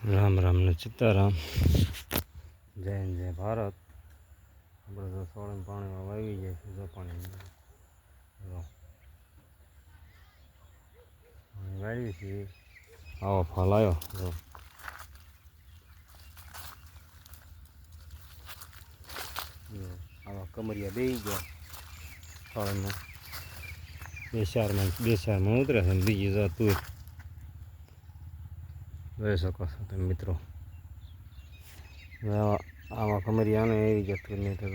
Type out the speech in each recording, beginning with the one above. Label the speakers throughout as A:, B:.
A: राम राम ने सीताराम। जय जय भारत। આપણે તો સોળે પાણીમાં વાવી જાય છે. જો પાણી વાવી છીએ. આવો ફળ આવ્યો. જો આવા કમરિયા બેસી ગયા ફળમાં. બે ચારમાં ઉતરે છે. બીજી જો તુર જોઈ શકો છો તમે મિત્રો. આવા કમરિયા ને એવી જતું નહીં તો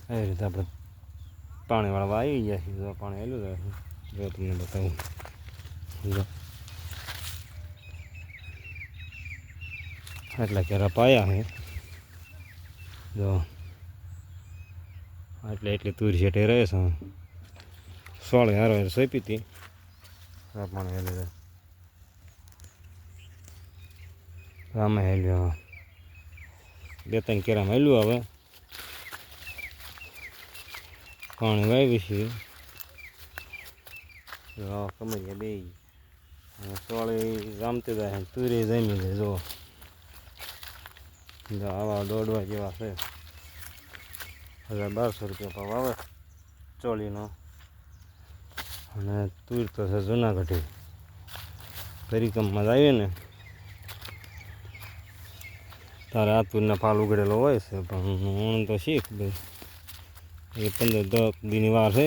A: એવી રીતે આપણે પાણીવાળા આવી ગયા છીએ. જો પાણી આવેલું રહે છે. જો તમને બતાવું. જો એટલા કેરા પાયા છે. જો એટલી તુર છેટે રહે છે. સોળે હારો સોંપી હતી. પાણી હેલું રહે. આમાં હેલ્યું બે ત્રણ કેરામાં હેલું. હવે પાણી વાવી છે. કમરિયા બે સોળે જામતી જાય. તુરે જમી જાય. જો આવા દોડવા જેવા છે. 1200 રૂપિયા ભાવ આવે ચોળીનો. અને તુર તો છે જૂનાગઢી. તરીકમમાં જ આવીએ ને તારે આ તુરના પાલ ઉગડેલો હોય છે. પણ હું તો શીખ ભાઈ એ 15-10 દીની વાર છે.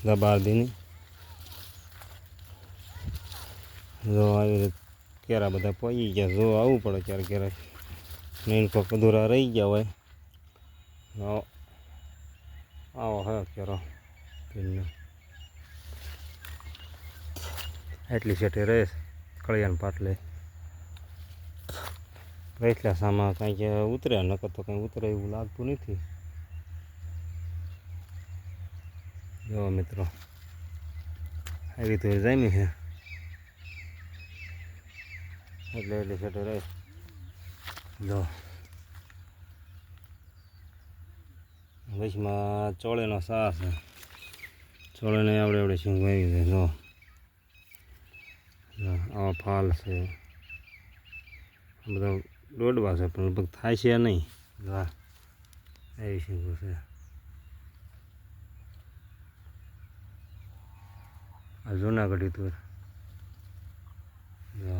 A: 10-12 દીની. જો આવી રીતે કેરા બધા પડી ગયા. જો આવવું પડે ક્યારેક ક્યારેક. નહીં કોઈક અધૂરા રહી ગયા હોય. આવો હે કેરો એટલી સેટે રહે. કળિયાન પાટલે વૈસલા સામાં કાંઈક ઉતરે. નકર તો કંઈ ઉતરે એવું લાગતું નથી. જો મિત્રો આવી તો જામી છે. એટલી સેટે રહે. જો વચમાં ચોળેનો સા છે. ચોળેને આવડે સિંગ વાવી છે. જો આવા ફાલ છે. બધા દોડવા છે પણ લગભગ થાય છે નહીં. વાહ એવી સિંગો છે. આ જૂનાગઢી તુર. જો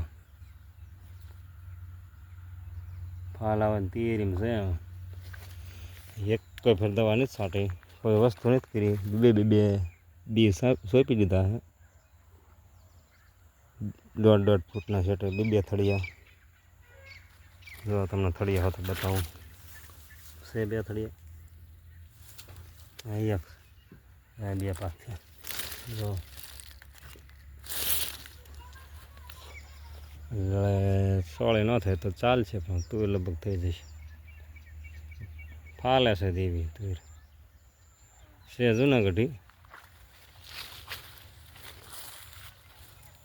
A: ફાલ આવે ને તીરીમ છે. એક કોઈ ફેર દવા નથી છાંટી. કોઈ વસ્તુ નથી કરી. બે સોંપી દીધા છે. 1.5 ફૂટના સેટે 2 થળિયા. જો તમને થળિયા હતો બતાવું. છે 2 થળિયા. એક 2 પાક છે. જો સોળે ન થાય તો ચાલશે પણ તુર લગભગ થઈ જશે. ફાલે છે દેવી તુર છે જૂનાગઢી.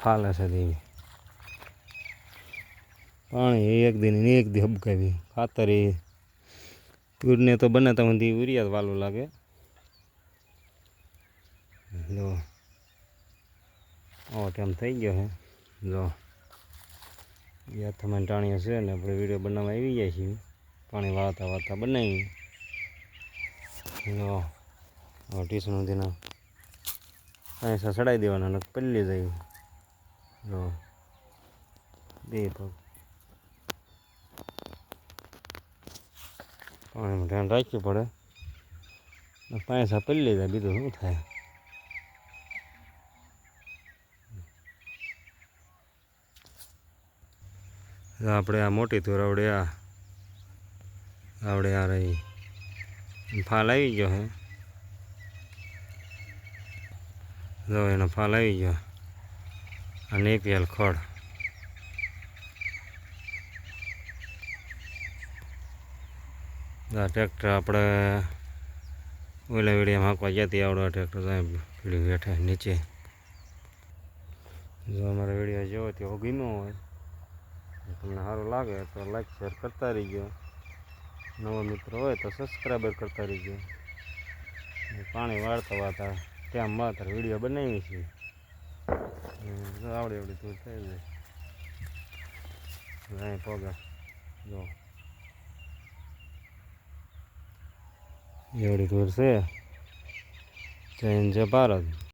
A: ફાલે છે દેવી. પાણી એક દી હબકાવી. ખાતર એ તુરને તો બને ત્યાં સુધી ઉરિયા વાલું લાગે. જો આવો ટાઈમ થઈ ગયો છે. જો યાથમાં ટાણીઓ છે ને આપણે વિડીયો બનાવવા આવી જાય છીએ. પાણી વાળતા બનાવી. જો ટીસણ સુધીના પૈસા ચડાવી દેવાના ને પલ્લી જાય. જો બે પગ પાણીમાં ધ્યાન રાખવું પડે. પૈસા પલ્લી જાય. બીજું શું થાય. આપણે આ મોટી તુર આવડે આ રહી ફાલ આવી ગયો છે. જો એનો ફાલ આવી ગયો. અને એપીએલ ખડ. આ ટ્રેક્ટર આપણે ઓલા વીડિયામાં હાંકવા જતી આવડો ટ્રેક્ટર પીડી બેઠા નીચે. જો અમારા વિડીયો જોવો તો ગમ્યો હોય તમને સારું લાગે તો લાઈક શેર કરતા રહીજો. નવો મિત્રો હોય તો સબસ્ક્રાઈબર કરતા રહીજો. પાણી વાળતા ટાઈમ વાળતા વિડીયો બનાવી છીએ. આવડે એવડી તું થઈ જાય પગા જો એવડી દૂર છે જૈન છે ભારત